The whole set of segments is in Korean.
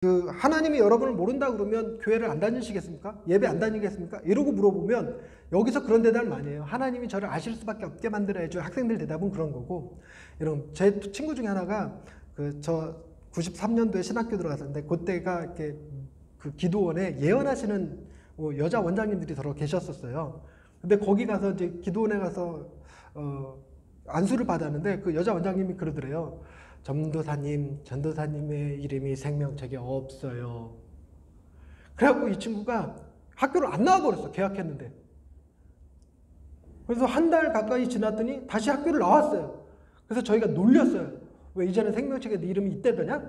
하나님이 여러분을 모른다 그러면 교회를 안 다니시겠습니까? 예배 안 다니겠습니까? 이러고 물어보면 여기서 그런 대답을 많이 해요. 하나님이 저를 아실 수밖에 없게 만들어야죠. 학생들 대답은 그런 거고. 여러분, 제 친구 중에 하나가 저 93년도에 신학교 들어갔었는데 그때가 이렇게 그 기도원에 예언하시는 여자 원장님들이 더러 계셨었어요. 근데 거기 가서 이제 기도원에 가서 안수를 받았는데 그 여자 원장님이 그러더래요. 전도사님의 이름이 생명책에 없어요. 그래갖고 이 친구가 학교를 안 나와버렸어. 개학했는데. 그래서 한 달 가까이 지났더니 다시 학교를 나왔어요. 그래서 저희가 놀렸어요. 왜 이제는 생명책에 네 이름이 있대더냐?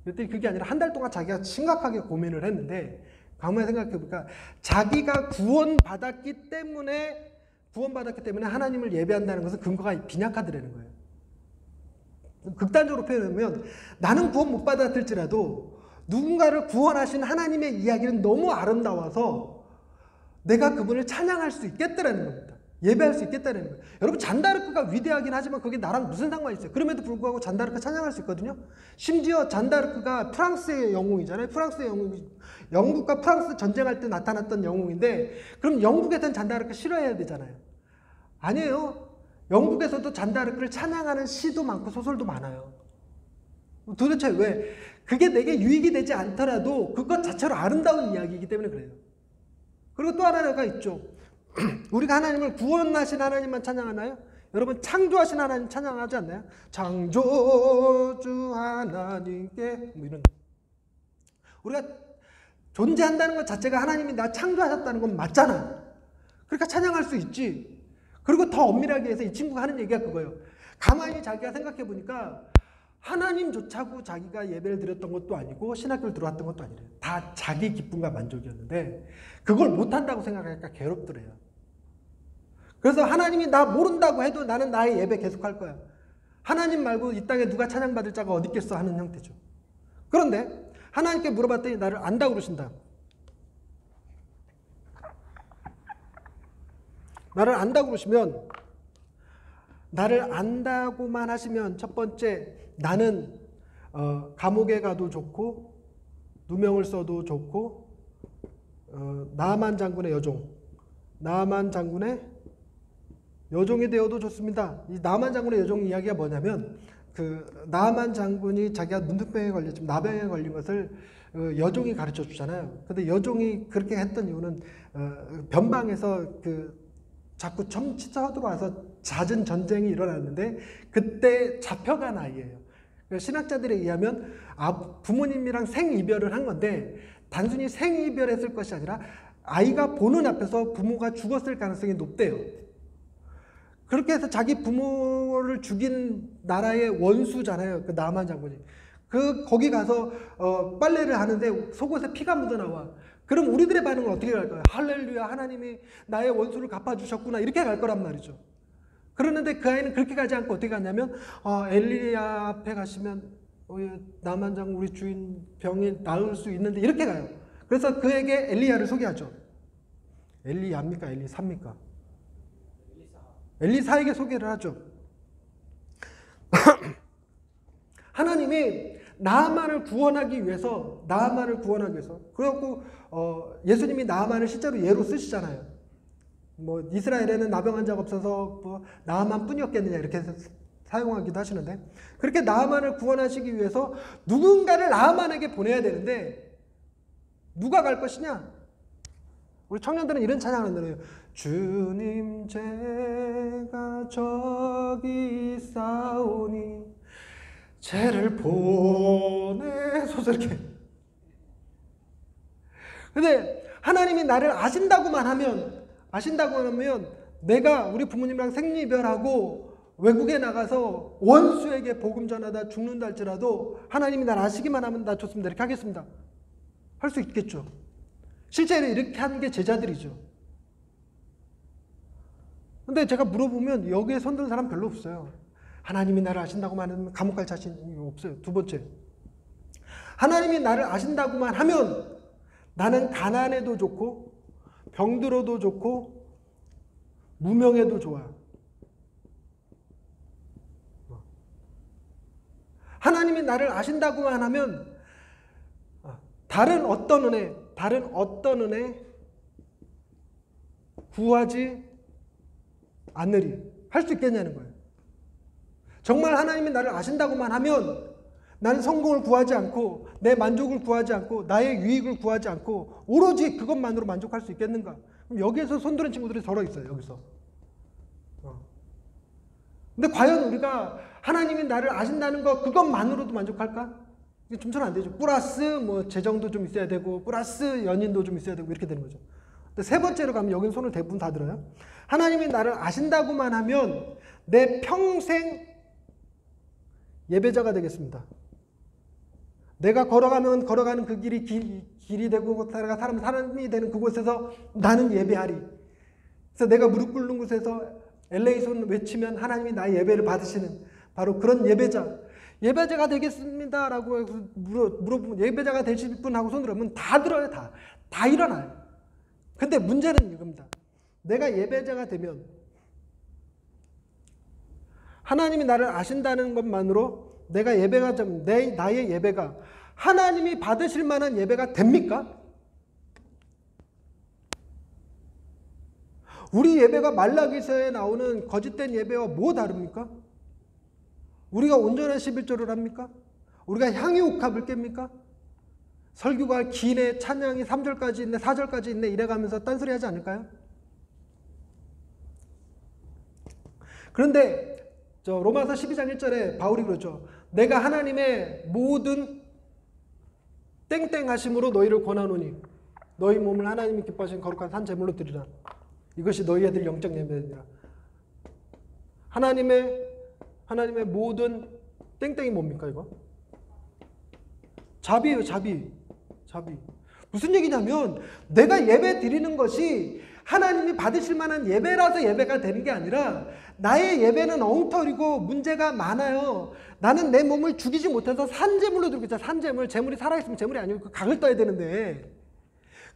그랬더니 그게 아니라 한 달 동안 자기가 심각하게 고민을 했는데 가만히 생각해보니까 자기가 구원받았기 때문에 하나님을 예배한다는 것은 근거가 빈약하더라는 거예요. 극단적으로 표현하면 나는 구원 못 받았을지라도 누군가를 구원하신 하나님의 이야기는 너무 아름다워서 내가 그분을 찬양할 수 있겠다라는 겁니다. 예배할 수 있겠다는 거예요. 여러분, 잔다르크가 위대하긴 하지만 그게 나랑 무슨 상관이 있어요? 그럼에도 불구하고 잔다르크 찬양할 수 있거든요. 심지어 잔다르크가 프랑스의 영웅이잖아요. 프랑스의 영웅, 영국과 프랑스 전쟁할 때 나타났던 영웅인데 그럼 영국에서는 잔다르크 싫어해야 되잖아요. 아니에요. 영국에서도 잔다르크를 찬양하는 시도 많고 소설도 많아요. 도대체 왜? 그게 내게 유익이 되지 않더라도 그것 자체로 아름다운 이야기이기 때문에 그래요. 그리고 또 하나가 있죠. 우리가 하나님을 구원하신 하나님만 찬양하나요? 여러분, 창조하신 하나님 찬양하지 않나요? 창조주 하나님께 이런. 우리가 존재한다는 것 자체가 하나님이 나 창조하셨다는 건 맞잖아. 그러니까 찬양할 수 있지. 그리고 더 엄밀하게 해서 이 친구가 하는 얘기가 그거예요. 가만히 자기가 생각해 보니까 하나님조차고 자기가 예배를 드렸던 것도 아니고 신학교를 들어왔던 것도 아니래요. 다 자기 기쁨과 만족이었는데 그걸 못한다고 생각하니까 괴롭더래요. 그래서 하나님이 나 모른다고 해도 나는 나의 예배 계속할 거야. 하나님 말고 이 땅에 누가 찬양받을 자가 어디 있겠어 하는 형태죠. 그런데 하나님께 물어봤더니 나를 안다고 그러신다. 나를 안다고 그러시면, 나를 안다고만 하시면 첫 번째, 나는 감옥에 가도 좋고 누명을 써도 좋고 나만 장군의 여종이 되어도 좋습니다. 이 나만 장군의 여종 이야기가 뭐냐면 나만 장군이 자기가 문둥병에 걸렸지만 나병에 걸린 것을 여종이 가르쳐 주잖아요. 근데 여종이 그렇게 했던 이유는 변방에서 자꾸 쳐들어와서 잦은 전쟁이 일어났는데 그때 잡혀간 아이예요. 신학자들에 의하면 부모님이랑 생이별을 한 건데 단순히 생이별했을 것이 아니라 아이가 보는 앞에서 부모가 죽었을 가능성이 높대요. 그렇게 해서 자기 부모를 죽인 나라의 원수잖아요. 나만 장군이. 거기 가서 빨래를 하는데 속옷에 피가 묻어나와. 그럼 우리들의 반응은 어떻게 갈까요? 할렐루야, 하나님이 나의 원수를 갚아주셨구나, 이렇게 갈 거란 말이죠. 그러는데 그 아이는 그렇게 가지 않고 어떻게 가냐면 엘리야 앞에 가시면 나만 장군 우리 주인 병이 나을 수 있는데 이렇게 가요. 그래서 그에게 엘리야를 소개하죠. 엘리야입니까? 엘리사입니까? 엘리사에게 소개를 하죠. 하나님이 나아만을 구원하기 위해서 그래갖고 예수님이 나아만을 실제로 예로 쓰시잖아요. 이스라엘에는 나병 자가 없어서 나아만 뿐이었겠느냐 이렇게 사용하기도 하시는데, 그렇게 나아만을 구원하시기 위해서 누군가를 나아만에게 보내야 되는데 누가 갈 것이냐? 우리 청년들은 이런 찬양을 한다고요. 주님 제가 저기 있사오니 죄를 보내소서, 이렇게. 근데 하나님이 나를 아신다고만 하면 내가 우리 부모님이랑 생리별하고 외국에 나가서 원수에게 복음 전하다 죽는다 할지라도 하나님이 나를 아시기만 하면 나 좋습니다, 이렇게 하겠습니다. 할 수 있겠죠. 실제로 이렇게 하는 게 제자들이죠. 근데 제가 물어보면 여기에 손드는 사람 별로 없어요. 하나님이 나를 아신다고만 하면 감옥 갈 자신이 없어요. 두 번째, 하나님이 나를 아신다고만 하면 나는 가난해도 좋고 병들어도 좋고 무명해도 좋아. 하나님이 나를 아신다고만 하면 다른 어떤 은혜 구하지 않으리. 할 수 있겠냐는 거예요. 정말 하나님이 나를 아신다고만 하면 나는 성공을 구하지 않고 내 만족을 구하지 않고 나의 유익을 구하지 않고 오로지 그것만으로 만족할 수 있겠는가? 그럼 여기에서 손드는 친구들이 덜어 있어요. 여기서. 근데 과연 우리가 하나님이 나를 아신다는 것 그것만으로도 만족할까? 이게 좀처럼 안 되죠. 플러스 뭐 재정도 좀 있어야 되고 플러스 연인도 좀 있어야 되고 이렇게 되는 거죠. 근데 세 번째로 가면 여기는 손을 대부분 다 들어요. 하나님이 나를 아신다고만 하면 내 평생 예배자가 되겠습니다. 내가 걸어가면 걸어가는 그 길이 길이 되고 사람이 되는 그곳에서 나는 예배하리. 그래서 내가 무릎 꿇는 곳에서 엘레이손 외치면 하나님이 나의 예배를 받으시는 바로 그런 예배자가 되겠습니다라고 해서 물어보면 예배자가 되실 분 하고 손 들으면 다 들어요. 다 일어나요. 근데 문제는 이겁니다. 내가 예배자가 되면 하나님이 나를 아신다는 것만으로 내가 예배가 좀 나의 예배가 하나님이 받으실 만한 예배가 됩니까? 우리 예배가 말라기서에 나오는 거짓된 예배와 뭐 다릅니까? 우리가 온전한 11조를 합니까? 우리가 향유 옥합을 깹니까? 설교가 기네, 찬양이 3절까지 있네, 4절까지 있네 이래가면서 딴소리 하지 않을까요? 그런데 로마서 12장 1절에 바울이 그러죠. 내가 하나님의 모든 땡땡하심으로 너희를 권하노니 너희 몸을 하나님이 기뻐하시는 거룩한 산 제물로 드리라. 이것이 너희들 영적 예배니라. 하나님의 모든 땡땡이 뭡니까 이거? 자비예요. 자비. 무슨 얘기냐면 내가 예배 드리는 것이 하나님이 받으실 만한 예배라서 예배가 되는 게 아니라 나의 예배는 엉터리고 문제가 많아요. 나는 내 몸을 죽이지 못해서 산재물로 드리고 있잖아. 산재물. 재물이 살아있으면 재물이 아니고 그 각을 떠야 되는데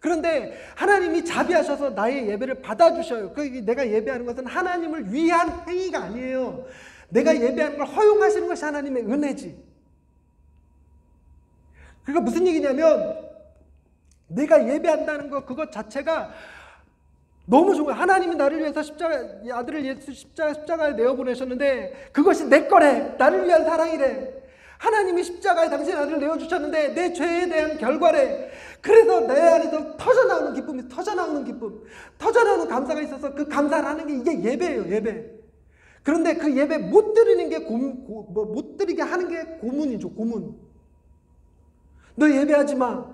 그런데 하나님이 자비하셔서 나의 예배를 받아주셔요. 내가 예배하는 것은 하나님을 위한 행위가 아니에요. 내가 예배하는 걸 허용하시는 것이 하나님의 은혜지. 그러니까 무슨 얘기냐면 내가 예배한다는 것 그것 자체가 너무 좋아요. 하나님이 나를 위해서 아들을 예수 십자가에 내어보내셨는데 그것이 내 거래. 나를 위한 사랑이래. 하나님이 십자가에 당신 아들을 내어주셨는데 내 죄에 대한 결과래. 그래서 내 안에서 터져나오는 기쁨, 터져나오는 감사가 있어서 그 감사를 하는 게 이게 예배예요. 예배. 그런데 그 예배 못 드리는 게 못 드리게 하는 게 고문이죠. 고문. 너 예배하지 마.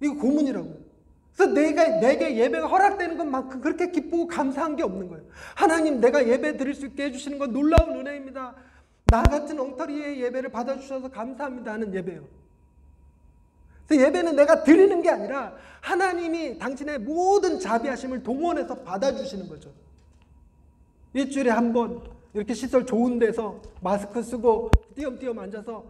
이거 고문이라고. 그래서 내게 예배가 허락되는 것만큼 그렇게 기쁘고 감사한 게 없는 거예요. 하나님 내가 예배 드릴 수 있게 해주시는 건 놀라운 은혜입니다. 나 같은 엉터리의 예배를 받아주셔서 감사합니다 하는 예배예요. 그래서 예배는 내가 드리는 게 아니라 하나님이 당신의 모든 자비하심을 동원해서 받아주시는 거죠. 일주일에 한 번 이렇게 시설 좋은 데서 마스크 쓰고 띄엄띄엄 앉아서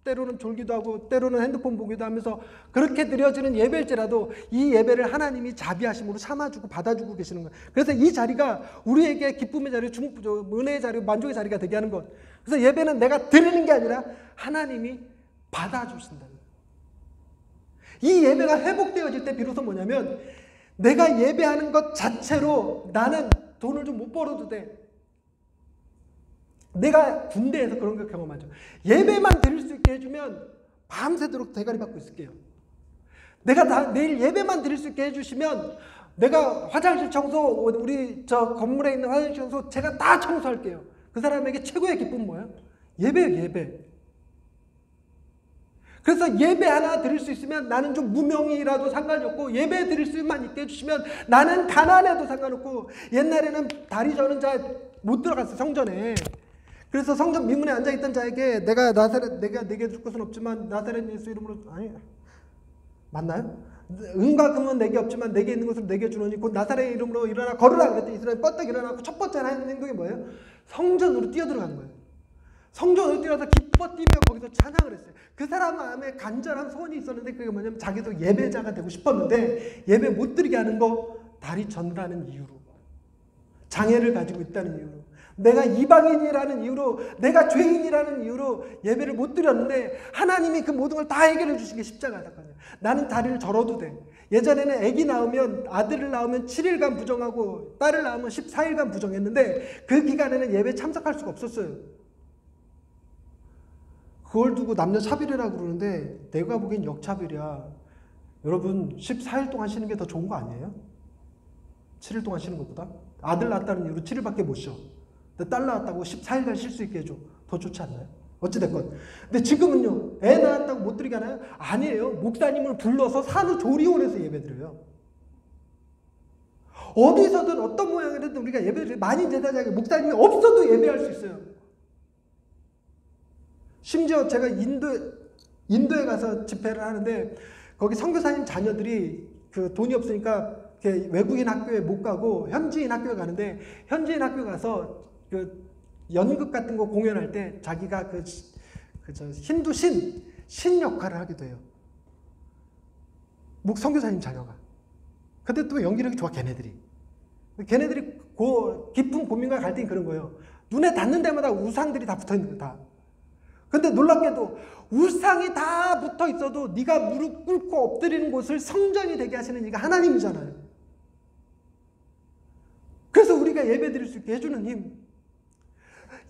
때로는 졸기도 하고 때로는 핸드폰 보기도 하면서 그렇게 드려지는 예배일지라도 이 예배를 하나님이 자비하심으로 참아주고 받아주고 계시는 거예요. 그래서 이 자리가 우리에게 기쁨의 자리, 은혜의 자리, 만족의 자리가 되게 하는 것. 그래서 예배는 내가 드리는 게 아니라 하나님이 받아주신다는 거예요. 이 예배가 회복되어질 때 비로소 뭐냐면 내가 예배하는 것 자체로 나는 돈을 좀 못 벌어도 돼. 내가 군대에서 그런 걸 경험하죠. 예배만 드릴 수 있게 해주면 밤새도록 대가리 받고 있을게요. 내가 내일 예배만 드릴 수 있게 해주시면 내가 화장실 청소, 우리 건물에 있는 화장실 청소 제가 다 청소할게요. 그 사람에게 최고의 기쁨은 뭐예요? 예배예요. 예배. 그래서 예배 하나 드릴 수 있으면 나는 좀 무명이라도 상관이 없고 예배 드릴 수만 있게 해주시면 나는 가난해도 상관없고 옛날에는 다리 저는 자 못 들어갔어요. 성전에. 그래서 성전 미문에 앉아있던 자에게 내가 내게 줄 것은 없지만 나사렛 예수 이름으로 아니 맞나요? 은과 금은 내게 없지만 내게 있는 것을 내게 주노니 곧 나사렛 이름으로 일어나 걸으라 그랬더니 이스라엘 뻗떡 일어나고 첫 번째 하는 행동이 뭐예요? 성전으로 뛰어들어가는 거예요. 성전으로 뛰어서 기뻐 뛰며 거기서 찬양을 했어요. 그 사람 마음에 간절한 소원이 있었는데 그게 뭐냐면 자기도 예배자가 되고 싶었는데 예배 못 드리게 하는 거 다리 전다는 이유로 장애를 가지고 있다는 이유로 내가 이방인이라는 이유로, 내가 죄인이라는 이유로 예배를 못 드렸는데 하나님이 그 모든 걸 다 해결해 주신 게 십자가였거든요. 나는 다리를 절어도 돼. 예전에는 아기 낳으면, 아들을 낳으면 7일간 부정하고 딸을 낳으면 14일간 부정했는데 그 기간에는 예배에 참석할 수가 없었어요. 그걸 두고 남녀 차별이라고 그러는데 내가 보기엔 역차별이야. 여러분 14일 동안 쉬는 게 더 좋은 거 아니에요? 7일 동안 쉬는 것보다? 아들 낳았다는 이유로 7일밖에 못 쉬어. 근데 딸 낳았다고 14일간 쉴 수 있게 해줘. 더 좋지 않나요? 어찌됐건. 근데 지금은요, 애 낳았다고 못 드리게 하나요? 아니에요. 목사님을 불러서 산후조리원에서 예배드려요. 어디서든 어떤 모양이든 우리가 예배를 많이 제자자게 목사님이 없어도 예배할 수 있어요. 심지어 제가 인도에 가서 집회를 하는데 거기 선교사님 자녀들이 그 돈이 없으니까 외국인 학교에 못 가고 현지인 학교에 가는데 현지인 학교 가서 그 연극 같은 거 공연할 때 자기가 힌두 신 역할을 하기도 해요. 선교사님 자녀가. 근데 또 연기력이 좋아, 걔네들이 깊은 고민과 갈등이 그런 거예요. 눈에 닿는 데마다 우상들이 다 붙어 있는 거다. 근데 놀랍게도 우상이 다 붙어 있어도 네가 무릎 꿇고 엎드리는 곳을 성전이 되게 하시는 이가 하나님이잖아요. 그래서 우리가 예배 드릴 수 있게 해주는 힘.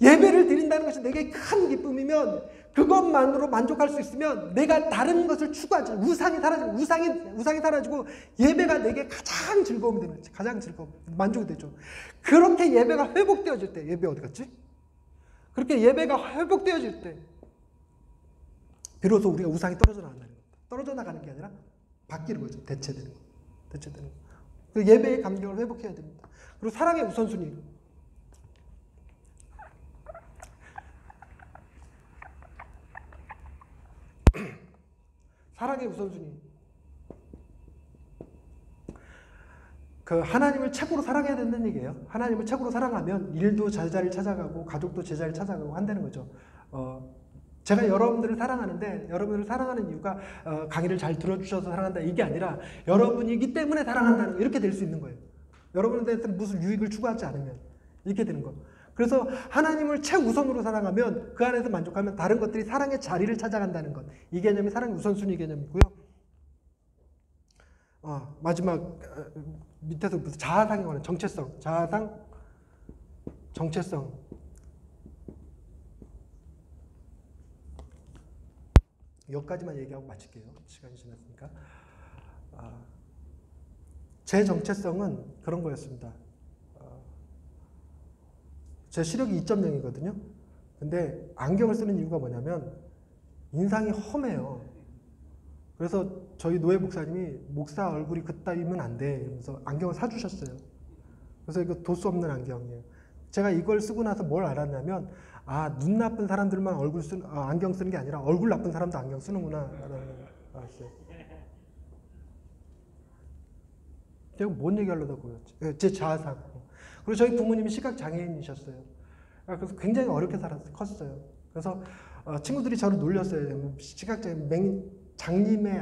예배를 드린다는 것이 내게 큰 기쁨이면 그것만으로 만족할 수 있으면 내가 다른 것을 추구하지. 우상이 사라지고 예배가 내게 가장 즐거움이 되는 거지. 가장 즐거움, 만족이 되죠. 그렇게 예배가 회복되어질 때, 예배 어디 갔지? 그렇게 예배가 회복되어질 때 비로소 우리가 우상이 떨어져 나간다는 겁니다. 떨어져 나가는 게 아니라 바뀌는 거죠. 대체되는 거. 그 예배의 감격을 회복해야 됩니다. 그리고 사랑의 우선순위. 사랑의 우선순위. 그 하나님을 최고로 사랑해야 된다는 얘기예요. 하나님을 최고로 사랑하면 일도 제자리를 찾아가고 가족도 제자리를 찾아가고 한다는 거죠. 제가 여러분들을 사랑하는데 여러분들을 사랑하는 이유가 강의를 잘 들어주셔서 사랑한다 이게 아니라 여러분이기 때문에 사랑한다는 거, 이렇게 될 수 있는 거예요. 여러분한테 무슨 유익을 추구하지 않으면 이렇게 되는 거. 그래서 하나님을 최우선으로 사랑하면 그 안에서 만족하면 다른 것들이 사랑의 자리를 찾아간다는 것. 이 개념이 사랑의 우선순위 개념이고요. 마지막 밑에서 무슨 자아상에 관한 정체성. 자아상, 정체성. 여기까지만 얘기하고 마칠게요. 시간이 지났으니까. 제 정체성은 그런 거였습니다. 제 시력이 2.0이거든요. 근데 안경을 쓰는 이유가 뭐냐면 인상이 험해요. 그래서 저희 노예 목사님이 목사 얼굴이 그따위면 안 돼 이러면서 안경을 사주셨어요. 그래서 이거 도수 없는 안경이에요. 제가 이걸 쓰고 나서 뭘 알았냐면 눈 나쁜 사람들만 안경 쓰는 게 아니라 얼굴 나쁜 사람도 안경 쓰는구나 라는 걸 알았어요. 제가 뭔 얘기하려다 그랬지? 제 자아상. 그리고 저희 부모님이 시각장애인이셨어요. 그래서 굉장히 어렵게 컸어요. 그래서 친구들이 저를 놀렸어요. 시각장애인 장님의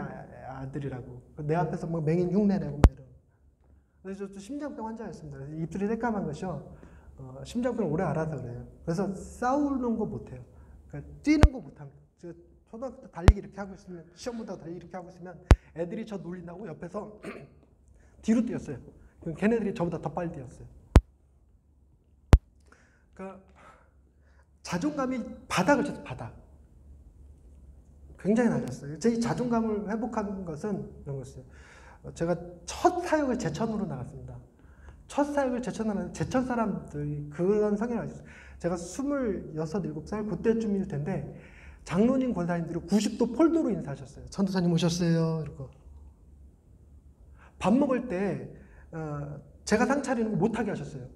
아들이라고. 내 앞에서 뭐 맹인 흉내내고 막 이런. 그래서 저도 심장병 환자였습니다. 입술이 새까만 것이요. 심장병을 오래 앓아서 그래요. 그래서 싸우는 거 못해요. 그러니까 뛰는 거 못합니다. 제가 초등학교 때 달리기 이렇게 하고 있으면, 시험 본다고 달리기 이렇게 하고 있으면 애들이 저 놀린다고 옆에서 뒤로 뛰었어요. 그럼 걔네들이 저보다 더 빨리 뛰었어요. 그러니까 자존감이 바닥을 쳤어요. 바닥. 굉장히 낮았어요. 제 자존감을 회복한 것은 이런 거였어요. 제가 첫 사역을 제천으로 나갔습니다. 첫 사역을 제천으로 나갔는데 제천 사람들이 그런 성향을 가졌어요. 제가 26, 7살 그때쯤일 텐데 장로님 권사님들이 90도 폴더로 인사하셨어요. 전도사님 오셨어요. 이러고. 밥 먹을 때 제가 상 차리는 거 못하게 하셨어요.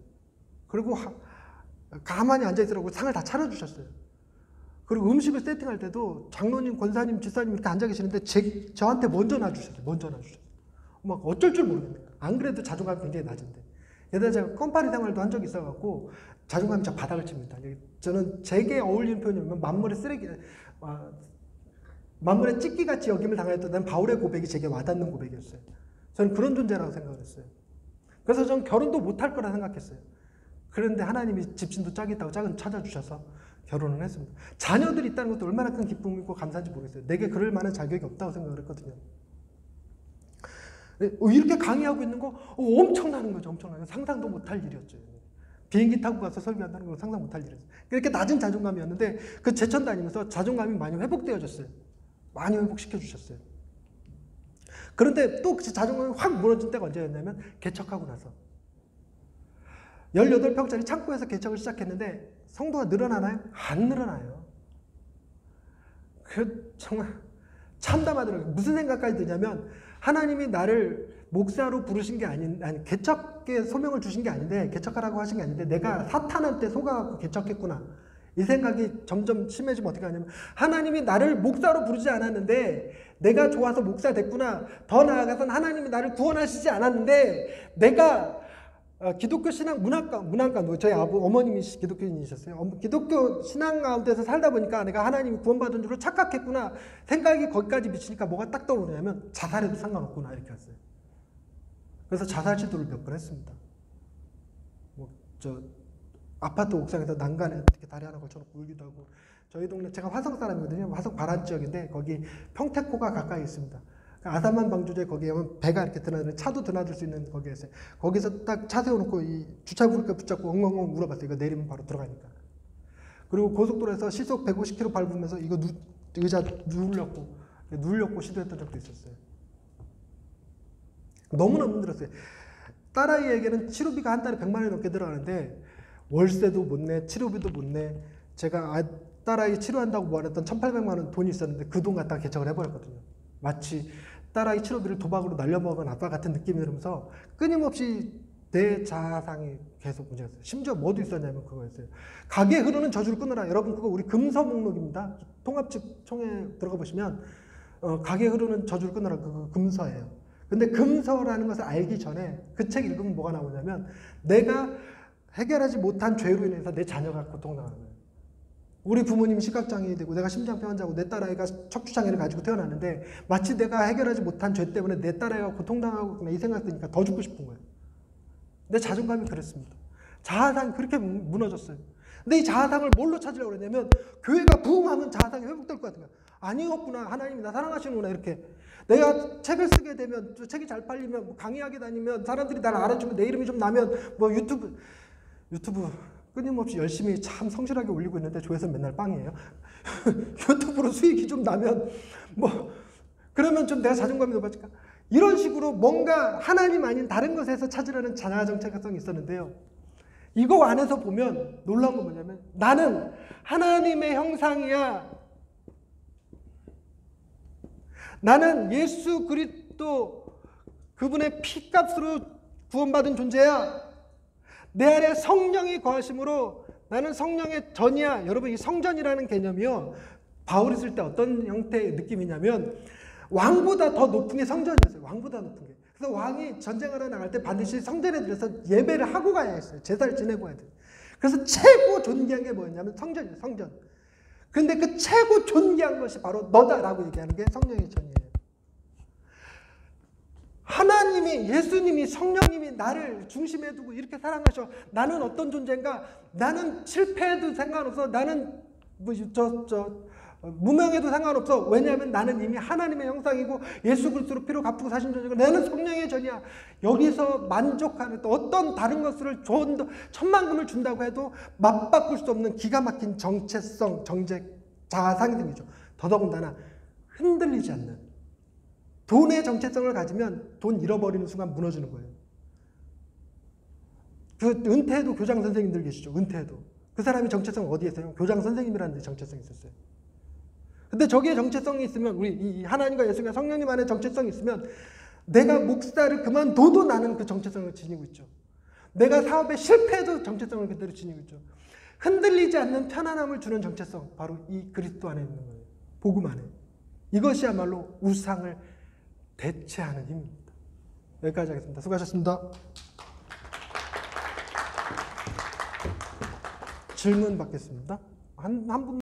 그리고 가만히 앉아있으라고 상을 다 차려주셨어요. 그리고 음식을 세팅할 때도 장로님, 권사님, 집사님 이렇게 앉아 계시는데 저한테 먼저 놔주셨어요. 막 어쩔 줄 모르겠네요. 안 그래도 자존감이 굉장히 낮은데. 예전에 제가 껌파리 생활도 한 적이 있어갖고 자존감이 저 바닥을 칩니다. 저는 제게 어울리는 표현이면 만물의 찢기같이 여김을 당하였던 난 바울의 고백이 제게 와닿는 고백이었어요. 저는 그런 존재라고 생각을 했어요. 그래서 저는 결혼도 못할 거라 생각했어요. 그런데 하나님이 집신도 짝이 있다고 짝은 찾아주셔서 결혼을 했습니다. 자녀들이 있다는 것도 얼마나 큰 기쁨이고 감사한지 모르겠어요. 내게 그럴 만한 자격이 없다고 생각을 했거든요. 이렇게 강의하고 있는 거 엄청나는 거죠. 엄청나는 거. 상상도 못할 일이었죠. 비행기 타고 가서 설교한다는 건 상상 못할 일이었어요. 이렇게 낮은 자존감이었는데 그 제천 다니면서 자존감이 많이 회복되어졌어요. 많이 회복시켜 주셨어요. 그런데 또 그 자존감이 확 무너진 때가 언제였냐면 개척하고 나서 18평짜리 창고에서 개척을 시작했는데 성도가 늘어나나요? 안 늘어나요. 그 정말 참담하더라고요. 무슨 생각까지 드냐면 하나님이 나를 목사로 부르신 게 아니 개척에 소명을 주신 게 아닌데 개척하라고 하신 게 아닌데 내가 사탄한테 속아갖고 개척했구나. 이 생각이 점점 심해지면 어떻게 하냐면 하나님이 나를 목사로 부르지 않았는데 내가 좋아서 목사 됐구나. 더 나아가서는 하나님이 나를 구원하시지 않았는데 내가 기독교 신앙 문학과 저희 어머님이 기독교인이셨어요. 기독교 신앙 가운데서 살다 보니까 내가 하나님이 구원받은 줄로 착각했구나. 생각이 거기까지 미치니까 뭐가 딱 떠오르냐면 자살해도 상관없구나 이렇게 했어요. 그래서 자살 시도를 몇 번 했습니다. 아파트 옥상에서 난간에 이렇게 다리 하나 걸쳐놓고 울기도 하고. 저희 동네 제가 화성 사람이거든요. 화성 바란 지역인데 거기 평택호가 가까이 있습니다. 아산만 방주제 거기에 오면 배가 이렇게 드나드는 차도 드나들 수 있는 거기에 있어요. 거기서 딱 차 세워놓고 이 주차부를 붙잡고 엉엉엉 울어봤어요. 이거 내리면 바로 들어가니까. 그리고 고속도로에서 시속 150km 밟으면서 이거 의자 누우려고 시도했던 적도 있었어요. 너무너무 힘들었어요. 딸아이에게는 치료비가 한 달에 100만 원이 넘게 들어가는데 월세도 못 내, 치료비도 못 내. 제가 딸아이 치료한다고 모아냈던 1,800만 원 돈이 있었는데 그 돈 갖다가 개척을 해버렸거든요. 마치 딸아이 치료비를 도박으로 날려먹은 아빠 같은 느낌이 들면서 끊임없이 내 자아상이 계속 문제였어요. 심지어 뭐도 있었냐면 그거였어요. 가게에 흐르는 저주를 끊으라. 여러분 그거 우리 금서 목록입니다. 통합집 총회 들어가 보시면 가게에 흐르는 저주를 끊으라. 그거 금서예요. 근데 금서라는 것을 알기 전에 그 책 읽으면 뭐가 나오냐면 내가 해결하지 못한 죄로 인해서 내 자녀가 고통당하는 거예요. 우리 부모님이 시각장애인이 되고 내가 심장병 환자고 내 딸아이가 척추장애를 가지고 태어났는데 마치 내가 해결하지 못한 죄 때문에 내 딸아이가 고통당하고 있구나 이 생각 드니까 더 죽고 싶은 거예요. 내 자존감이 그랬습니다. 자아상이 그렇게 무너졌어요. 근데 이 자아상을 뭘로 찾으려고 그러냐면 교회가 부흥하면 자아상이 회복될 것 같은 거예요. 아니었구나. 하나님이 나 사랑하시는구나 이렇게. 내가 책을 쓰게 되면 책이 잘 팔리면 뭐 강의하게 다니면 사람들이 나를 알아주면 내 이름이 좀 나면 뭐 유튜브 끊임없이 열심히 참 성실하게 올리고 있는데 조회수 맨날 빵이에요. 유튜브로 수익이 좀 나면 뭐 그러면 좀 내가 자존감이 높아질까? 이런 식으로 뭔가 하나님 아닌 다른 것에서 찾으려는 자아 정체성이 있었는데요. 이거 안에서 보면 놀라운 건 뭐냐면 나는 하나님의 형상이야. 나는 예수 그리스도 그분의 피값으로 구원받은 존재야. 내 안에 성령이 거하심으로 나는 성령의 전이야. 여러분 이 성전이라는 개념이요. 바울이 쓸 때 어떤 형태의 느낌이냐면 왕보다 더 높은 게 성전이었어요. 왕보다 높은 게. 그래서 왕이 전쟁하러 나갈 때 반드시 성전에 들여서 예배를 하고 가야 했어요. 제사를 지내고 가야 돼요. 그래서 최고 존귀한 게 뭐였냐면 성전이에요. 성전. 근데 그 최고 존귀한 것이 바로 너다라고 얘기하는 게 성령의 전이에요. 하나님이 예수님이 성령님이 나를 중심에 두고 이렇게 사랑하셔. 나는 어떤 존재인가? 나는 실패해도 상관없어. 나는 무명해도 상관없어. 왜냐하면 나는 이미 하나님의 형상이고 예수 그리스도로 피로 갚고 사신 존재고 나는 성령의 전이야. 여기서 만족하는 또 어떤 다른 것을 더 천만금을 준다고 해도 맞바꿀 수 없는 기가 막힌 정체성, 자아상이 생기죠. 더더군다나 흔들리지 않는 돈의 정체성을 가지면 돈 잃어버리는 순간 무너지는 거예요. 그 은퇴해도 교장 선생님들 계시죠. 은퇴해도. 그 사람이 정체성 어디에 있어요? 교장 선생님이라는 데 정체성이 있었어요. 근데 저기에 정체성이 있으면 우리 이 하나님과 예수님과 성령님 안에 정체성이 있으면 내가 목사를 그만둬도 나는 그 정체성을 지니고 있죠. 내가 사업에 실패해도 정체성을 그대로 지니고 있죠. 흔들리지 않는 편안함을 주는 정체성 바로 이 그리스도 안에 있는 거예요. 복음 안에. 이것이야말로 우상을 대체하는 힘입니다. 여기까지 하겠습니다. 수고하셨습니다. 질문 받겠습니다. 한 분.